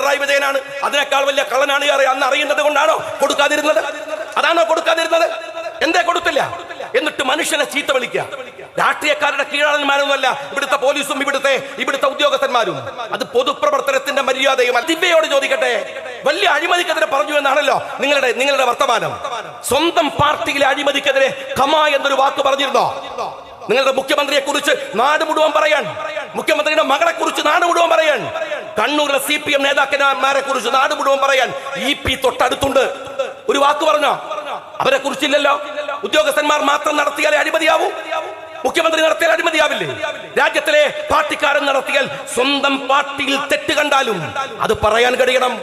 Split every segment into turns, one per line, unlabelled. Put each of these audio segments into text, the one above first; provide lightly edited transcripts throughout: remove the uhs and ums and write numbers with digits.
പിണറായി വിജയനാണ്. അതിനേക്കാൾ വലിയ കള്ളനാണ് അന്ന് അറിയുന്നത് കൊണ്ടാണോ കൊടുക്കാതിരുന്നത്? അതാണോ കൊടുക്കാതിരുന്നത്? എന്തേ കൊടുത്തില്ല? എന്നിട്ട് മനുഷ്യനെ ചീത്ത വിളിക്കുക. രാഷ്ട്രീയക്കാരുടെ കീഴാളന്മാരൊന്നുമല്ല ഇവിടുത്തെ പോലീസും ഇവിടുത്തെ ഉദ്യോഗസ്ഥന്മാരും. അത് പൊതുപ്രവർത്തനത്തിന്റെ മര്യാദയും. ദിവ്യയോട് ചോദിക്കട്ടെ, വലിയ അഴിമതിക്കെതിരെ പറഞ്ഞു എന്നാണല്ലോ നിങ്ങളുടെ വർത്തമാനം. സ്വന്തം പാർട്ടിയിലെ അഴിമതിക്കെതിരെ ഖമ എന്നൊരു വാക്ക് പറഞ്ഞിരുന്നോ? നിങ്ങളുടെ മുഖ്യമന്ത്രിയെ കുറിച്ച് നാട് മുഴുവൻ പറയാൻ, മുഖ്യമന്ത്രിയുടെ മകളെ കുറിച്ച് നാട് മുഴുവൻ പറയാൻ, കണ്ണൂരിലെ CPM നേതാക്കന്മാരെ കുറിച്ച് നാട് മുഴുവൻ പറയാൻ EP തൊട്ടടുത്തുണ്ട്. ഒരു വാക്ക് പറഞ്ഞോ? അവരെ കുറിച്ചില്ലല്ലോ. ഉദ്യോഗസ്ഥന്മാർ മാത്രം നടത്തിയാലേ അഴിമതിയാവൂ? മുഖ്യമന്ത്രി നടത്തിയാൽ അഴിമതിയാവില്ലേ? രാജ്യത്തിലെ പാർട്ടിക്കാരൻ നടത്തിയാൽ, സ്വന്തം പാർട്ടിയിൽ തെറ്റ് കണ്ടാലും അത് പറയാൻ കഴിയണം.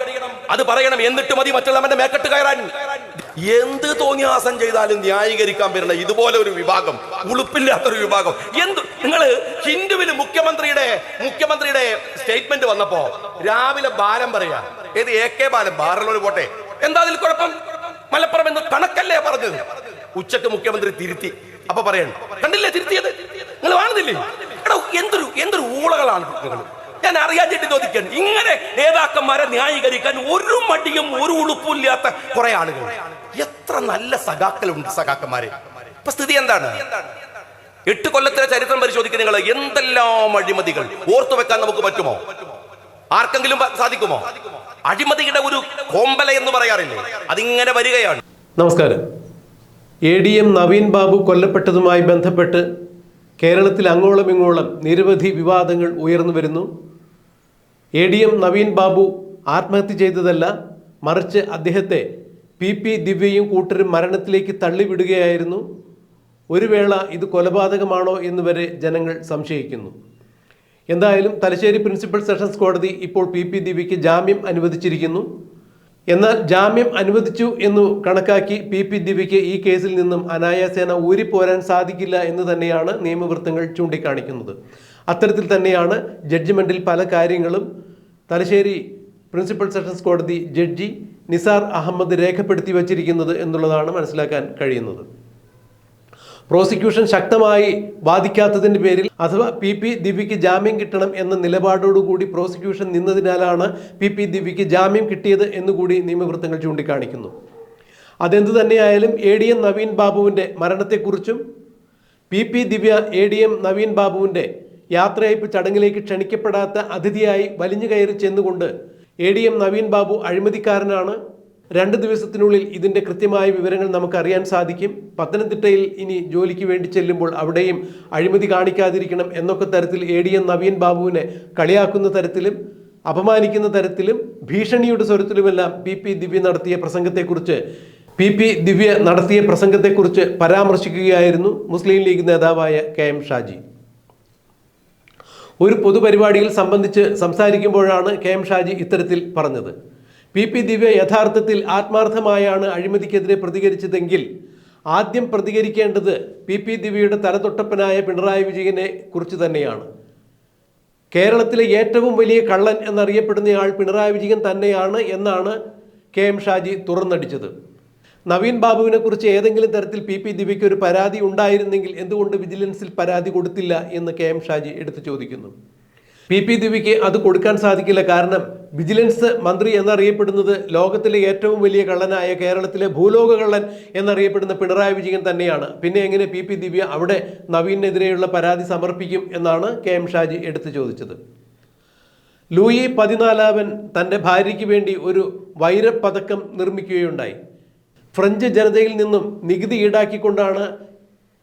അത് പറയണം. എന്നിട്ട് മതി മറ്റുള്ളവന്റെ മേക്കെട്ട് കയറാൻ. എന്ത് തോന്നിയാസം ചെയ്താലും ന്യായീകരിക്കാൻ പറ്റുന്ന ഇതുപോലെ ഒരു വിഭാഗം, ഉളുപ്പില്ലാത്തൊരു വിഭാഗം. നിങ്ങൾ ഹിന്ദുവിൽ മുഖ്യമന്ത്രിയുടെ സ്റ്റേറ്റ്മെന്റ് വന്നപ്പോ രാവിലെ ബാലം പറയാ. ഏത് AK ബാലം? ബാറിലോട് പോട്ടെ, എന്താ അതിൽ കുഴപ്പം? മലപ്പുറം എന്ന് കണക്കല്ലേ പറഞ്ഞത്? ഉച്ചക്ക് മുഖ്യമന്ത്രി തിരുത്തി. അപ്പൊ പറയണം, കണ്ടില്ലേ തിരുത്തിയത്? നിങ്ങൾ കാണുന്നില്ലേ? എടോ, എന്തൊരു ഊളകളാണ് നിങ്ങൾ. ഞാൻ അറിയാഞ്ഞിട്ട് ചോദിക്കാൻ, ഇങ്ങനെ നേതാക്കന്മാരെ ന്യായീകരിക്കാൻ ഒരു മടിയും ഒരു ഉളുപ്പില്ലാത്ത കുറെ ആളുകൾ. എത്ര നല്ല സഖാക്കളുണ്ട് സഖാക്കന്മാരെ. ഇപ്പൊ സ്ഥിതി എന്താണ്? 8 കൊല്ലത്തിലെ ചരിത്രം പരിശോധിക്കുന്ന നിങ്ങൾ, എന്തെല്ലാം അഴിമതികൾ ഓർത്തു വെക്കാൻ നമുക്ക് പറ്റുമോ? ആർക്കെങ്കിലും സാധിക്കുമോ? അഴിമതിയുടെ ഒരു കോമ്പല എന്ന് പറയാറില്ലേ, അതിങ്ങനെ വരികയാണ്.
നമസ്കാരം. ADM നവീൻ ബാബു കൊല്ലപ്പെട്ടതുമായി ബന്ധപ്പെട്ട് കേരളത്തിൽ അങ്ങോളം ഇങ്ങോളം നിരവധി വിവാദങ്ങൾ ഉയർന്നു വരുന്നു. ADM നവീൻ ബാബു ആത്മഹത്യ ചെയ്തതല്ല, മറിച്ച് അദ്ദേഹത്തെ PP ദിവ്യയും കൂട്ടരും മരണത്തിലേക്ക് തള്ളിവിടുകയായിരുന്നു. ഒരു വേള ഇത് കൊലപാതകമാണോ എന്ന് വരെ ജനങ്ങൾ സംശയിക്കുന്നു. എന്തായാലും തലശ്ശേരി പ്രിൻസിപ്പൽ സെഷൻസ് കോടതി ഇപ്പോൾ PP ദിവ്യയ്ക്ക് ജാമ്യം അനുവദിച്ചിരിക്കുന്നു. എന്നാൽ ജാമ്യം അനുവദിച്ചു എന്നു കണക്കാക്കി PP ദിവ്യയ്ക്ക് ഈ കേസിൽ നിന്നും അനായാസേന ഊരിപ്പോരാൻ സാധിക്കില്ല എന്ന് തന്നെയാണ് നിയമവൃത്തങ്ങൾ ചൂണ്ടിക്കാണിക്കുന്നത്. അത്തരത്തിൽ തന്നെയാണ് ജഡ്ജ്മെൻറ്റിൽ പല കാര്യങ്ങളും തലശ്ശേരി പ്രിൻസിപ്പൽ സെഷൻസ് കോടതി ജഡ്ജി നിസാർ അഹമ്മദ് രേഖപ്പെടുത്തി വച്ചിരിക്കുന്നത് എന്നുള്ളതാണ് മനസ്സിലാക്കാൻ കഴിയുന്നത്. പ്രോസിക്യൂഷൻ ശക്തമായി വാദിക്കാത്തതിൻ്റെ പേരിൽ അഥവാ PP ദിവ്യയ്ക്ക് ജാമ്യം കിട്ടണം എന്ന നിലപാടോടുകൂടി പ്രോസിക്യൂഷൻ നിന്നതിനാലാണ് PP ദിവ്യയ്ക്ക് ജാമ്യം കിട്ടിയത് എന്നുകൂടി നിയമവൃത്തങ്ങൾ ചൂണ്ടിക്കാണിക്കുന്നു. അതെന്തു തന്നെയായാലും ADM നവീൻ ബാബുവിൻ്റെ മരണത്തെക്കുറിച്ചും PP ദിവ്യ ADM നവീൻ ബാബുവിൻ്റെ യാത്രയയപ്പ് ചടങ്ങിലേക്ക് ക്ഷണിക്കപ്പെടാത്ത അതിഥിയായി വലിഞ്ഞു കയറി ചെന്നുകൊണ്ട് ADM നവീൻ ബാബു അഴിമതിക്കാരനാണ്, 2 ദിവസത്തിനുള്ളിൽ ഇതിൻ്റെ കൃത്യമായ വിവരങ്ങൾ നമുക്കറിയാൻ സാധിക്കും, പത്തനംതിട്ടയിൽ ഇനി ജോലിക്ക് വേണ്ടി ചെല്ലുമ്പോൾ അവിടെയും അഴിമതി കാണിക്കാതിരിക്കണം എന്നൊക്കെ തരത്തിൽ ADM നവീൻ ബാബുവിനെ കളിയാക്കുന്ന തരത്തിലും അപമാനിക്കുന്ന തരത്തിലും ഭീഷണിയുടെ സ്വരത്തിലുമെല്ലാം PP ദിവ്യ നടത്തിയ പ്രസംഗത്തെക്കുറിച്ച് പരാമർശിക്കുകയായിരുന്നു മുസ്ലിം ലീഗ് നേതാവായ KM ഷാജി. ഒരു പൊതുപരിപാടിയിൽ സംബന്ധിച്ച് സംസാരിക്കുമ്പോഴാണ് KM ഷാജി ഇത്തരത്തിൽ പറഞ്ഞത്. PP ദിവ്യ യഥാർത്ഥത്തിൽ ആത്മാർത്ഥമായാണ് അഴിമതിക്കെതിരെ പ്രതികരിച്ചതെങ്കിൽ ആദ്യം പ്രതികരിക്കേണ്ടത് PP ദിവ്യയുടെ തലതൊട്ടപ്പനായ പിണറായി വിജയനെ കുറിച്ച് തന്നെയാണ്. കേരളത്തിലെ ഏറ്റവും വലിയ കള്ളൻ എന്നറിയപ്പെടുന്നയാൾ പിണറായി വിജയൻ തന്നെയാണ് എന്നാണ് KM ഷാജി തുറന്നടിച്ചത്. നവീൻ ബാബുവിനെ കുറിച്ച് ഏതെങ്കിലും തരത്തിൽ PP ദിവ്യയ്ക്ക് ഒരു പരാതി ഉണ്ടായിരുന്നെങ്കിൽ എന്തുകൊണ്ട് വിജിലൻസിൽ പരാതി കൊടുത്തില്ല എന്ന് KM ഷാജി എടുത്തു ചോദിക്കുന്നു. PP ദിവ്യയ്ക്ക് അത് കൊടുക്കാൻ സാധിക്കില്ല. കാരണം വിജിലൻസ് മന്ത്രി എന്നറിയപ്പെടുന്നത് ലോകത്തിലെ ഏറ്റവും വലിയ കള്ളനായ, കേരളത്തിലെ ഭൂലോക കള്ളൻ എന്നറിയപ്പെടുന്ന പിണറായി വിജയൻ തന്നെയാണ്. പിന്നെ എങ്ങനെ PP ദിവ്യ അവിടെ നവീനെതിരെയുള്ള പരാതി സമർപ്പിക്കും എന്നാണ് KM ഷാജി എടുത്തു ചോദിച്ചത്. ലൂയി 14 തൻ്റെ ഭാര്യയ്ക്ക് വേണ്ടി ഒരു വൈരപ്പതക്കം നിർമ്മിക്കുകയുണ്ടായി. ഫ്രഞ്ച് ജനതയിൽ നിന്നും നികുതി ഈടാക്കിക്കൊണ്ടാണ്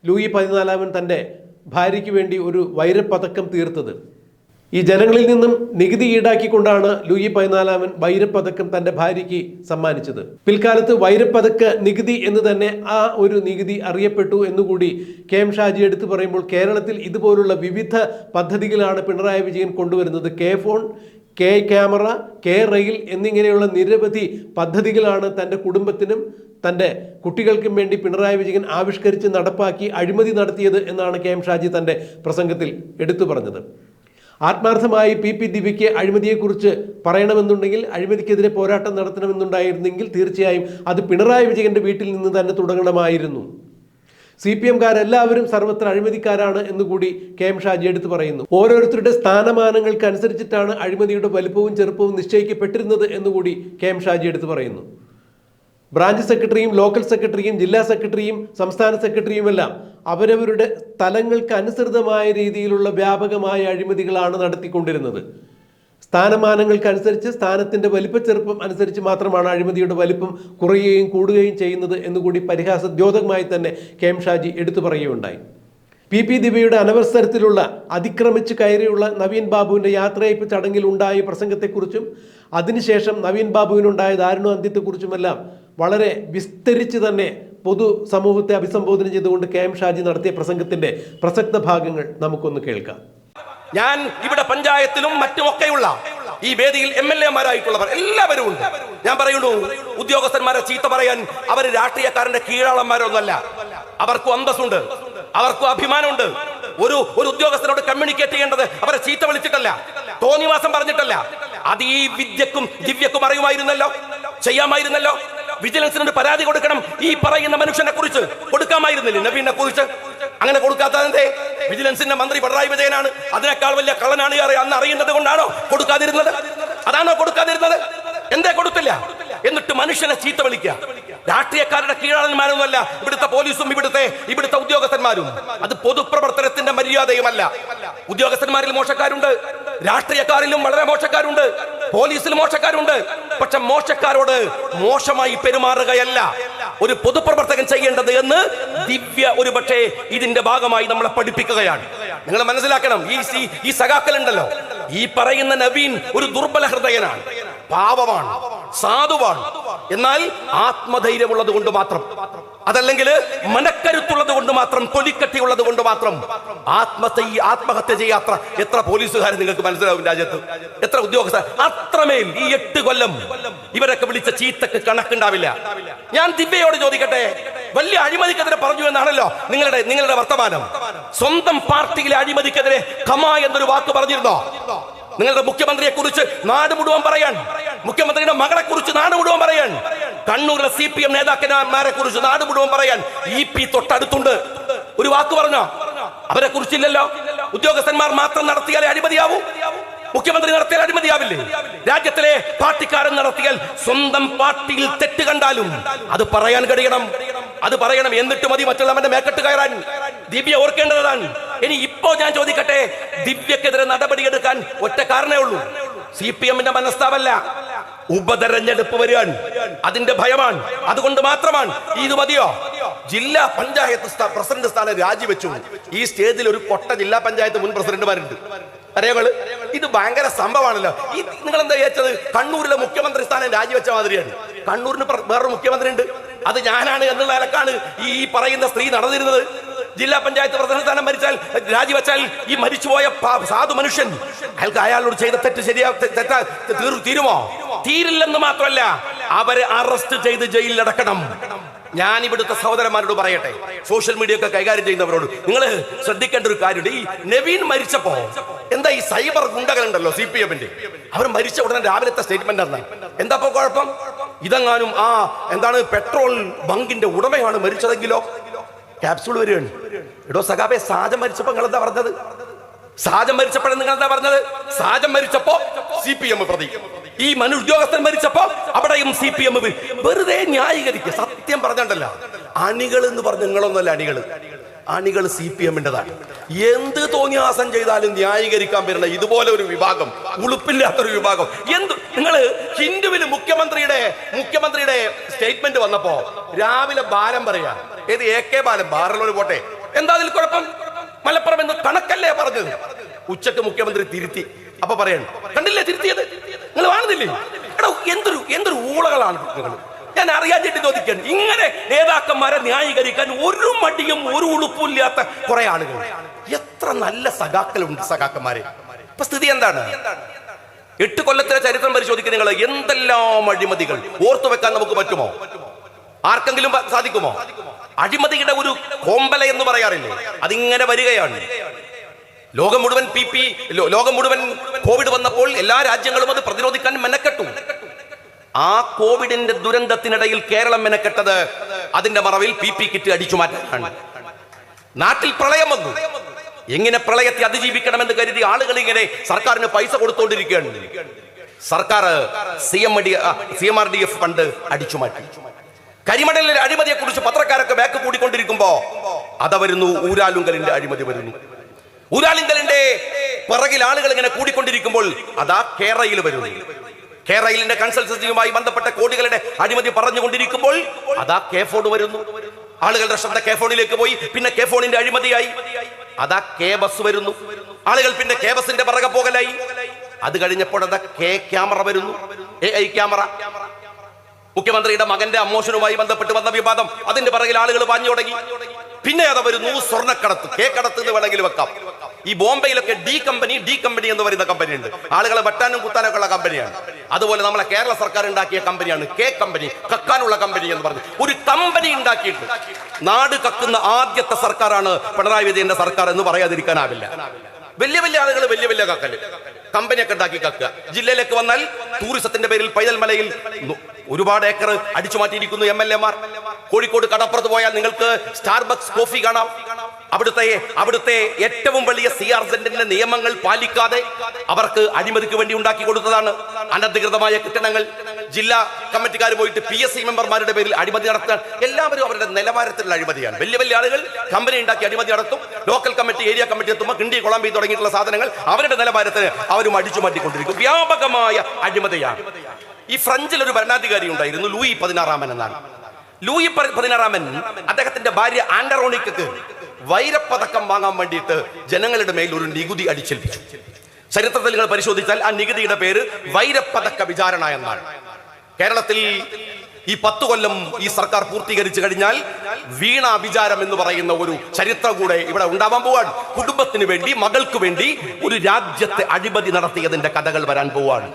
ലൂയി 14 തൻ്റെ ഭാര്യയ്ക്ക് വേണ്ടി ഒരു വൈരപ്പതക്കം തീർത്തത്. ഈ ജനങ്ങളിൽ നിന്നും നികുതി ഈടാക്കിക്കൊണ്ടാണ് ലൂയി 14 വൈരപ്പതക്കം തൻ്റെ ഭാര്യയ്ക്ക് സമ്മാനിച്ചത്. പിൽക്കാലത്ത് വൈരപ്പതക്ക നികുതി എന്ന് തന്നെ ആ ഒരു നികുതി അറിയപ്പെട്ടു എന്നുകൂടി KM ഷാജി എടുത്തു പറയുമ്പോൾ, കേരളത്തിൽ ഇതുപോലുള്ള വിവിധ പദ്ധതികളാണ് പിണറായി വിജയൻ കൊണ്ടുവരുന്നത്. K-ഫോൺ, K-ക്യാമറ, K-റെയിൽ എന്നിങ്ങനെയുള്ള നിരവധി പദ്ധതികളാണ് തൻ്റെ കുടുംബത്തിനും തൻ്റെ കുട്ടികൾക്കും വേണ്ടി പിണറായി വിജയൻ ആവിഷ്കരിച്ച് നടപ്പാക്കി അഴിമതി നടത്തിയത് എന്നാണ് KM ഷാജി തൻ്റെ പ്രസംഗത്തിൽ എടുത്തു പറഞ്ഞത്. ആത്മാർത്ഥമായി PP ദിവ്യയ്ക്ക് അഴിമതിയെക്കുറിച്ച് പറയണമെന്നുണ്ടെങ്കിൽ, അഴിമതിക്കെതിരെ പോരാട്ടം നടത്തണമെന്നുണ്ടായിരുന്നെങ്കിൽ തീർച്ചയായും അത് പിണറായി വിജയൻ്റെ വീട്ടിൽ നിന്ന് തന്നെ തുടങ്ങണമായിരുന്നു. CPM-കാരെല്ലാവരും സർവത്ര അഴിമതിക്കാരാണ് എന്നുകൂടി KM ഷാജി എടുത്തു പറയുന്നു. ഓരോരുത്തരുടെ സ്ഥാനമാനങ്ങൾക്ക് അനുസരിച്ചിട്ടാണ് അഴിമതിയുടെ വലുപ്പവും ചെറുപ്പവും നിശ്ചയിക്കപ്പെട്ടിരുന്നത് എന്നുകൂടി KM ഷാജി എടുത്തു പറയുന്നു. ബ്രാഞ്ച് സെക്രട്ടറിയും ലോക്കൽ സെക്രട്ടറിയും ജില്ലാ സെക്രട്ടറിയും സംസ്ഥാന സെക്രട്ടറിയുമെല്ലാം അവരവരുടെ തലങ്ങൾക്ക് അനുസൃതമായ രീതിയിലുള്ള വ്യാപകമായ അഴിമതികളാണ് നടത്തിക്കൊണ്ടിരുന്നത്. സ്ഥാനമാനങ്ങൾക്കനുസരിച്ച് സ്ഥാനത്തിൻ്റെ വലിപ്പച്ചെറുപ്പം അനുസരിച്ച് മാത്രമാണ് അഴിമതിയുടെ വലിപ്പം കുറയുകയും കൂടുകയും ചെയ്യുന്നത് എന്നുകൂടി പരിഹാസദ്യോതകമായി തന്നെ KM ഷാജി എടുത്തു പറയുകയുണ്ടായി. PP ദിവ്യയുടെ അനവസരത്തിലുള്ള അതിക്രമിച്ച് കയറിയുള്ള നവീൻ ബാബുവിൻ്റെ യാത്രയയപ്പ് ചടങ്ങിൽ ഉണ്ടായ പ്രസംഗത്തെക്കുറിച്ചും അതിനുശേഷം നവീൻ ബാബുവിനുണ്ടായ ദാരുണാന്ത്യത്തെക്കുറിച്ചുമെല്ലാം വളരെ വിസ്തരിച്ച് തന്നെ പൊതു സമൂഹത്തെ അഭിസംബോധന ചെയ്തുകൊണ്ട് KM ഷാജി നടത്തിയ പ്രസംഗത്തിൻ്റെ പ്രസക്ത ഭാഗങ്ങൾ നമുക്കൊന്ന് കേൾക്കാം.
ഞാൻ ഇവിടെ പഞ്ചായത്തിലും മറ്റുമൊക്കെയുള്ള ഈ വേദിയിൽ MLA-മാരായിട്ടുള്ളവർ എല്ലാവരും ഉണ്ട്. ഞാൻ പറയുന്നു, ഉദ്യോഗസ്ഥന്മാരെ ചീത്ത പറയാൻ അവർ രാഷ്ട്രീയക്കാരന്റെ കീഴാളന്മാരൊന്നല്ല. അവർക്കും അന്തസ്സുണ്ട്, അവർക്കും അഭിമാനമുണ്ട്. ഒരു ഉദ്യോഗസ്ഥനോട് കമ്മ്യൂണിക്കേറ്റ് ചെയ്യേണ്ടത് അവരെ ചീത്ത വിളിച്ചിട്ടല്ല, തോന്നിവാസം പറഞ്ഞിട്ടല്ല. അത് ഈ വിദ്യക്കും ദിവ്യക്കും അറിയുമായിരുന്നല്ലോ, ചെയ്യാമായിരുന്നല്ലോ. വിജിലൻസിനോട് പരാതി കൊടുക്കണം ഈ പറയുന്ന മനുഷ്യനെ കുറിച്ച്, കൊടുക്കാമായിരുന്നില്ല നവീനെ കുറിച്ച്. അങ്ങനെ കൊടുക്കാത്തതിന്റെ വിജിലൻസിന്റെ മന്ത്രി പിണറായി വിജയനാണ്. അതിനേക്കാൾ വലിയ കള്ളനാണ് അന്ന് അറിയുന്നത് കൊണ്ടാണോ കൊടുക്കാതിരുന്നത്? അതാണോ കൊടുക്കാതിരുന്നത്? എന്തേ കൊടുത്തില്ല? എന്നിട്ട് മനുഷ്യനെ ചീത്ത വിളിക്കുക. രാഷ്ട്രീയക്കാരുടെ കീഴാളന്മാരൊന്നുമല്ല ഇവിടുത്തെ പോലീസും ഇവിടുത്തെ ഉദ്യോഗസ്ഥന്മാരും. അത് പൊതുപ്രവർത്തനത്തിന്റെ മര്യാദയുമല്ല. ഉദ്യോഗസ്ഥന്മാരിൽ മോശക്കാരുണ്ട്, രാഷ്ട്രീയക്കാരിലും വളരെ മോശക്കാരുണ്ട്, പോലീസിൽ മോശക്കാരുണ്ട്. പക്ഷെ മോശക്കാരോട് മോശമായി പെരുമാറുകയല്ല ഒരു പൊതുപ്രവർത്തകൻ ചെയ്യേണ്ടത് എന്ന് ദിവ്യ ഒരു പക്ഷേ ഇതിന്റെ ഭാഗമായി നമ്മളെ പഠിപ്പിക്കുകയാണ്. നിങ്ങൾ മനസ്സിലാക്കണം, ഈ സഖാക്കളുണ്ടല്ലോ, ഈ പറയുന്ന നവീൻ ഒരു ദുർബല ഹൃദയനാണ്, പാവമാണ്, സാധുവാണ്. എന്നാൽ ആത്മധൈര്യമുള്ളത് കൊണ്ട് മാത്രം, അതല്ലെങ്കിൽ മനക്കരുത്തുള്ളത് കൊണ്ട് മാത്രം, തൊലിക്കട്ടിയുള്ളത് കൊണ്ട് മാത്രം ആത്മഹത്യ ചെയ്യാത്ത എത്ര പോലീസുകാർ നിങ്ങൾക്ക് മനസ്സിലാവും രാജ്യത്ത്? എത്ര ഉദ്യോഗസ്ഥർ? അത്രമേൽ ഈ 8 കൊല്ലം ഇവരൊക്കെ വിളിച്ച ചീത്തക്ക് കണക്കുണ്ടാവില്ല. ഞാൻ ദിവ്യയോട് ചോദിക്കട്ടെ, വലിയ അഴിമതിക്കെതിരെ പറഞ്ഞു എന്നാണല്ലോ നിങ്ങളുടെ വർത്തമാനം. സ്വന്തം പാർട്ടിയിലെ അഴിമതിക്കെതിരെ ഖമ എന്നൊരു വാക്ക് പറഞ്ഞിരുന്നോ? നിങ്ങളുടെ മുഖ്യമന്ത്രിയെ കുറിച്ച് നാട് മുഴുവൻ പറയാൻ, മുഖ്യമന്ത്രിയുടെ മകളെ കുറിച്ച് നാട് മുഴുവൻ പറയാൻ, കണ്ണൂരിലെ CPM നേതാക്കന്മാരെ കുറിച്ച് നാട് മുഴുവൻ പറയാൻ EP തൊട്ടടുത്തുണ്ട്. ഒരു വാക്ക് പറഞ്ഞോ? അവരെ കുറിച്ചില്ലല്ലോ. ഉദ്യോഗസ്ഥന്മാർ മാത്രം നടത്തിയാലേ അഴിമതിയാവൂ? മുഖ്യമന്ത്രി നടത്തിയാൽ അഴിമതിയാവില്ലേ? രാജ്യത്തിലെ പാർട്ടിക്കാരൻ നടത്തിയാൽ, സ്വന്തം പാർട്ടിയിൽ തെറ്റ് കണ്ടാലും അത് പറയാൻ കഴിയണം, അത് പറയണം. എന്നിട്ട് മതി മറ്റുള്ളവന്റെ മേക്കെട്ട് കയറാൻ. ദിവ്യ ഓർക്കേണ്ടതാണ്. ഇനി ഇപ്പോ ഞാൻ ചോദിക്കട്ടെ, ദിവ്യക്കെതിരെ നടപടിയെടുക്കാൻ ഒറ്റ കാരണമേ ഉള്ളൂ. CPM-ന്റെ മനസ്താവല്ല, ഉപതെരഞ്ഞെടുപ്പ് വരികയാണ്, അതിന്റെ ഭയമാണ്, അതുകൊണ്ട് മാത്രമാണ്. ഇത് മതിയോ? ജില്ലാ പഞ്ചായത്ത് പ്രസിഡന്റ് സ്ഥാനം രാജിവെച്ചു. ഈ സ്റ്റേജിൽ ഒരു കൊട്ട ജില്ലാ പഞ്ചായത്ത് മുൻ പ്രസിഡന്റുമാരുണ്ട്. അറിയാങ്ങള്, ഇത് ഭയങ്കര സംഭവമാണല്ലോ. ഈ നിങ്ങൾ എന്താ വിചാരിച്ചത്? കണ്ണൂരിലെ മുഖ്യമന്ത്രി സ്ഥാനം രാജിവെച്ച മാതിരിയാണ്. കണ്ണൂരിന് വേറൊരു മുഖ്യമന്ത്രി ഉണ്ട്, അത് ഞാനാണ് എന്നുള്ള നിലക്കാണ് ഈ പറയുന്ന സ്ത്രീ നടന്നിരുന്നത്. ജില്ലാ പഞ്ചായത്ത് പ്രസിഡന്റ് സ്ഥാനം രാജിവെച്ചാൽ ഈ മരിച്ചുപോയ സാധു മനുഷ്യൻ അയാളോട് ചെയ്ത തെറ്റ് തീരുമോ? തീരില്ലെന്ന് മാത്രമല്ല, അവരെ അറസ്റ്റ് ചെയ്ത് ജയിലിൽ അടക്കണം. ഞാൻ ഇവിടുത്തെ സഹോദരന്മാരോട് പറയട്ടെ, സോഷ്യൽ മീഡിയ ഒക്കെ കൈകാര്യം ചെയ്യുന്നവരോട്, നിങ്ങൾ ശ്രദ്ധിക്കേണ്ട ഒരു കാര്യമുണ്ട്. ഈ നവീൻ മരിച്ചപ്പോ എന്താ ഈ സൈബർ ഗുണ്ടകളുണ്ടല്ലോ CPM-ന്റെ, അവർ മരിച്ച ഉടനെ രാവിലത്തെ സ്റ്റേറ്റ്മെന്റ് ആണ്. എന്താ കുഴപ്പം? ഇതെങ്ങാനും എന്താണ് പെട്രോൾ ബങ്കിന്റെ ഉടമയാണ് മരിച്ചതെങ്കിലോ? ക്യാപ്സൂൾ വരികയാണ്. എടോ സഖാബെ, സാജൻ മരിച്ചപ്പോ നിങ്ങൾ എന്താ പറഞ്ഞത്? സാജൻ മരിച്ചപ്പോഴും നിങ്ങൾ എന്താ പറഞ്ഞത്? സാജൻ മരിച്ചപ്പോ CPM പ്രതി, ഈ ഉദ്യോഗസ്ഥൻ മരിച്ചപ്പോ അവിടെയും CPM. വെറുതെ ന്യായീകരിക്കുക. സത്യം പറഞ്ഞിട്ടല്ല, അണികൾ എന്ന് പറഞ്ഞ നിങ്ങളൊന്നല്ല അണികൾ CPM-ന്റെതാണ്. എന്ത് തോന്നിയാസം ചെയ്താലും ന്യായീകരിക്കാൻ വരുന്ന ഇതുപോലെ ഒരു വിഭാഗം, ഉളുപ്പില്ലാത്തൊരു വിഭാഗം. നിങ്ങള് ഹിന്ദുവില് മുഖ്യമന്ത്രിയുടെ സ്റ്റേറ്റ്മെന്റ് വന്നപ്പോ രാവിലെ ബാലം പറയാ, ഏത് AK ബാലം, ബാറുള്ളൊരു പോട്ടെ, എന്താ അതിൽ കുഴപ്പം? മലപ്പുറം എന്ന് കണക്കല്ലേ പറഞ്ഞത്? ഉച്ചക്ക് മുഖ്യമന്ത്രി തിരുത്തി. അപ്പൊ പറയണം, കണ്ടില്ലേ തിരുത്തിയത്? നിങ്ങൾ കാണുന്നില്ലേ? എടോ, എന്തൊരു ഊളകളാണ് നിങ്ങൾ. ഞാൻ അറിയാഞ്ഞിട്ട് ചോദിക്കാൻ, ഇങ്ങനെ നേതാക്കന്മാരെ ന്യായീകരിക്കാൻ ഒരു മടിയും ഒരു ഉളുപ്പില്ലാത്ത കുറെ ആളുകൾ. എത്ര നല്ല സഖാക്കളുണ്ട് സഖാക്കന്മാരെ. ഇപ്പൊ സ്ഥിതി എന്താണ്? 8 കൊല്ലത്തിലെ ചരിത്രം പരിശോധിക്കുക നിങ്ങൾ. എന്തെല്ലാം അഴിമതികൾ ഓർത്തു വെക്കാൻ നമുക്ക് പറ്റുമോ? ആർക്കെങ്കിലും സാധിക്കുമോ? അഴിമതിയുടെ ഒരു കോമ്പല എന്ന് പറയാറില്ലേ, അതിങ്ങനെ വരികയാണ്. ലോകം മുഴുവൻ കോവിഡ് വന്നപ്പോൾ എല്ലാ രാജ്യങ്ങളും അത് പ്രതിരോധിക്കാൻ മെനക്കെട്ടു. ആ കോവിഡിന്റെ ദുരന്തത്തിനിടയിൽ കേരളം മെനക്കെട്ടത് അതിന്റെ മറവിൽ PP കിറ്റ് അടിച്ചു മാറ്റാനാണ്. നാട്ടിൽ പ്രളയം വന്നു. എങ്ങനെ പ്രളയത്തെ അതിജീവിക്കണമെന്ന് കരുതി ആളുകൾ ഇങ്ങനെ സർക്കാരിന് പൈസ കൊടുത്തുകൊണ്ടിരിക്കുകയാണ്. സർക്കാർ CMRDF ഫണ്ട് അടിച്ചു മാറ്റി. കരിമണലിലെ അഴിമതിയെ കുറിച്ച് പത്രക്കാരൊക്കെ ബാക്ക് കൂടിക്കൊണ്ടിരിക്കുമ്പോ അതാ വരുന്നു ഊരാലുങ്കലിന്റെ അഴിമതി വരുന്നു. ഊരാലുങ്കലിന്റെ പിറകിൽ ആളുകൾ ഇങ്ങനെ കൂടിക്കൊണ്ടിരിക്കുമ്പോൾ അതാ കേരളയിൽ വരുന്നു. കേരളയിലെ കൺസൾട്ടൻസിയുമായി ബന്ധപ്പെട്ട കോടികളുടെ അഴിമതി പറഞ്ഞുകൊണ്ടിരിക്കുമ്പോൾ അതാ K-ഫോൺ വരുന്നു. ആളുകളുടെ ശ്രദ്ധ K-ഫോണിലേക്ക് പോയി. പിന്നെ K-ഫോണിന്റെ അഴിമതിയായി. അതാ K-ബസ് വരുന്നു. ആളുകൾ പിന്നെ K-ബസിന്റെ പിറകെ പോകലായി. അത് കഴിഞ്ഞപ്പോൾ അതാ K-ക്യാമറ വരുന്നു. AI camera. മുഖ്യമന്ത്രിയുടെ മകന്റെ അമ്മോഷനുമായി ബന്ധപ്പെട്ട് വന്ന വിവാദം, അതിന്റെ പിറകിൽ ആളുകൾ പാഞ്ഞു തുടങ്ങി. പിന്നെ അത് വരുന്നു സ്വർണ്ണക്കടത്ത്. K-കടത്ത് എന്ന് വേണമെങ്കിൽ വെക്കാം. ഈ ബോംബെയിലൊക്കെ ഡി കമ്പനി എന്ന് പറയുന്ന കമ്പനിയുണ്ട്. ആളുകളെ വെട്ടാനും കുത്താനൊക്കെ ഉള്ള കമ്പനിയാണ്. അതുപോലെ നമ്മളെ കേരള സർക്കാർ ഉണ്ടാക്കിയ കമ്പനിയാണ് K-കമ്പനി, കക്കാനുള്ള കമ്പനി എന്ന് പറഞ്ഞു. ഒരു കമ്പനി ഉണ്ടാക്കിയിട്ട് നാട് കക്കുന്ന ആദ്യത്തെ സർക്കാരാണ് പിണറായി വിജയന്റെ സർക്കാർ എന്ന് പറയാതിരിക്കാനാവില്ല. വലിയ വലിയ ആളുകൾ വലിയ കക്കല് കമ്പനിയൊക്കെ ഉണ്ടാക്കി കക്കുക. ജില്ലയിലേക്ക് വന്നാൽ ടൂറിസത്തിന്റെ പേരിൽ പൈതൽ മലയിൽ ഒരുപാട് ഏക്കർ അടിച്ചു മാറ്റിയിരിക്കുന്നു MLA മാർ. കോഴിക്കോട് കടപ്പുറത്ത് പോയാൽ നിങ്ങൾക്ക് സ്റ്റാർബക്സ് കോഫി കാണാം. അവിടുത്തെ ഏറ്റവും വലിയ CR-സെന്റിന്റെ നിയമങ്ങൾ പാലിക്കാതെ അവർക്ക് അഴിമതിക്ക് വേണ്ടി ഉണ്ടാക്കി കൊടുത്തതാണ് അനധികൃതമായ കെട്ടിടങ്ങൾ. ജില്ലാ കമ്മിറ്റിക്കാർ പോയിട്ട് PSC മെമ്പർമാരുടെ പേരിൽ അഴിമതി നടത്താൻ. എല്ലാവരും അവരുടെ നിലവാരത്തിലുള്ള അഴിമതിയാണ്. വലിയ ആളുകൾ കമ്പനി ഉണ്ടാക്കി അഴിമതി നടത്തും. ലോക്കൽ കമ്മിറ്റി, ഏരിയ കമ്മിറ്റി എത്തുമ്പോൾ കിണ്ടി കൊളാമ്പി തുടങ്ങിയിട്ടുള്ള സാധനങ്ങൾ അവരുടെ നിലവാരത്തിന് അവരും അടിച്ചു മാറ്റിക്കൊണ്ടിരിക്കും. വ്യാപകമായ അഴിമതിയാണ്. ഈ ഫ്രഞ്ചിൽ ഒരു ഭരണാധികാരി ഉണ്ടായിരുന്നു, ലൂയി 16 എന്നാണ്. ലൂയി 16 അദ്ദേഹത്തിന്റെ ഭാര്യ ആൻഡറോണിക്കക്ക് വൈരപ്പതക്കം വാങ്ങാൻ വേണ്ടിയിട്ട് ജനങ്ങളുടെ മേൽ ഒരു നികുതി അടിച്ചേൽപ്പിച്ചു. ചരിത്രത്തിൽ നിങ്ങൾ പരിശോധിച്ചാൽ ആ നികുതിയുടെ പേര് വൈരപ്പതക്ക വിചാരണ എന്നാണ്. കേരളത്തിൽ ഈ 10 കൊല്ലം ഈ സർക്കാർ പൂർത്തീകരിച്ചു കഴിഞ്ഞാൽ വീണ വിചാരം എന്ന് പറയുന്ന ഒരു ചരിത്രം കൂടെ ഇവിടെ ഉണ്ടാവാൻ പോവാണ്. കുടുംബത്തിന് വേണ്ടി, മകൾക്ക് വേണ്ടി ഒരു രാജ്യത്തെ അഴിമതി നടത്തിയതിന്റെ കഥകൾ വരാൻ പോവാണ്.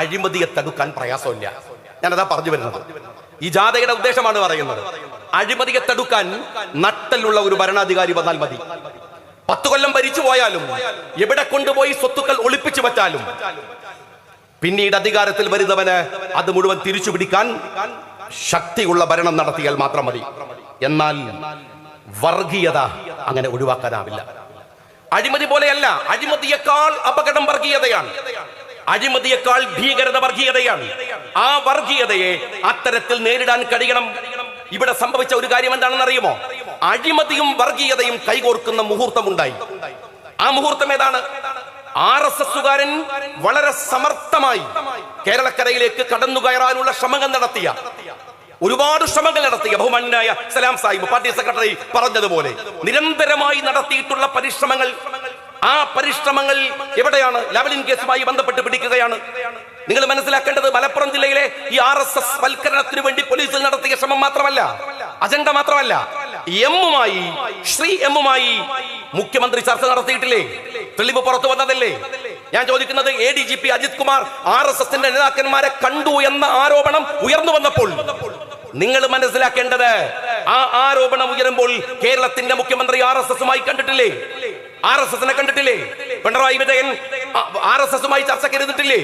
അഴിമതിയെ തടുക്കാൻ പ്രയാസമില്ല. ഞാനതാ പറഞ്ഞു വരുന്നത്. ഈ ജാഥയുടെ ഉദ്ദേശമാണ് പറയുന്നത്. അഴിമതിയെ തടുക്കാൻ നട്ടലുള്ള ഒരു ഭരണാധികാരി വന്നാൽ മതി. 10 കൊല്ലം ഭരിച്ചു പോയാലും, എവിടെ കൊണ്ടുപോയി സ്വത്തുക്കൾ ഒളിപ്പിച്ചു വച്ചാലും, പിന്നീട് അധികാരത്തിൽ വരുന്നവന് അത് മുഴുവൻ തിരിച്ചു പിടിക്കാൻ ശക്തിയുള്ള ഭരണം നടത്തിയാൽ മാത്രം മതി. എന്നാൽ വർഗീയത അങ്ങനെ ഒഴിവാക്കാനാവില്ല. അഴിമതി പോലെയല്ല. അഴിമതിയേക്കാൾ അപകടം വർഗീയതയാണ്. അഴിമതിയേക്കാൾ ഭീകരത വർഗീയതയാണ്. ആ വർഗീയതയെ അത്തരത്തിൽ നേരിടാൻ കഴിയണം. ഇവിടെ സംഭവിച്ച ഒരു കാര്യം എന്താണെന്ന് അറിയുമോ? അഴിമതിയും വർഗീയതയും കൈകോർക്കുന്ന മുഹൂർത്തമുണ്ടായി. ആ മുഹൂർത്തം ഏതാണ്? RSSകാരൻ വളരെ സമർത്ഥമായി കേരളക്കരയിലേക്ക് കടന്നു കയറാനുള്ള ശ്രമങ്ങൾ നടത്തിയ, ഒരുപാട് ശ്രമങ്ങൾ നടത്തിയ ബഹുമാന്യനായ സലാം സാഹിബ് പാർട്ടി സെക്രട്ടറി പറഞ്ഞതുപോലെ നിരന്തരമായി നടത്തിയിട്ടുള്ള പരിശ്രമങ്ങൾ, ആ പരിശ്രമങ്ങൾ എവിടെയാണ്? ലാവ്ലിൻ കേസുമായി ബന്ധപ്പെട്ട് പിടിക്കുകയാണ്. നിങ്ങൾ മനസ്സിലാക്കേണ്ടത് മലപ്പുറം ജില്ലയിലെ ഈ RSS വൽക്കരണത്തിന് വേണ്ടി പോലീസിൽ നടത്തിയ ശ്രമം മാത്രമല്ല, അജണ്ട മാത്രമല്ല, ശ്രീ എമ്മുമായി മുഖ്യമന്ത്രി ചർച്ച നടത്തിയിട്ടില്ലേ? തെളിവ് പുറത്തു വന്നതല്ലേ? ഞാൻ ചോദിക്കുന്നത്, ADGP അജിത് കുമാർ RSSന്റെ നേതാക്കന്മാരെ കണ്ടു എന്ന ആരോപണം ഉയർന്നു വന്നപ്പോൾ നിങ്ങൾ മനസ്സിലാക്കേണ്ടത്, ആ ആരോപണം ഉയരുമ്പോൾ കേരളത്തിന്റെ മുഖ്യമന്ത്രി RSSുമായി കണ്ടിട്ടില്ലേ? RSSനെ കണ്ടിട്ടില്ലേ? പിണറായി വിജയൻ RSSുമായി ചർച്ചയ്ക്ക് ഇരുന്നിട്ടില്ലേ?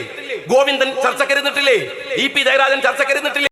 ഗോവിന്ദൻ ചർച്ചയ്ക്ക് ഇരുന്നിട്ടില്ലേ? EP ജയരാജൻ ചർച്ചയ്ക്ക് ഇരുന്നിട്ടില്ലേ?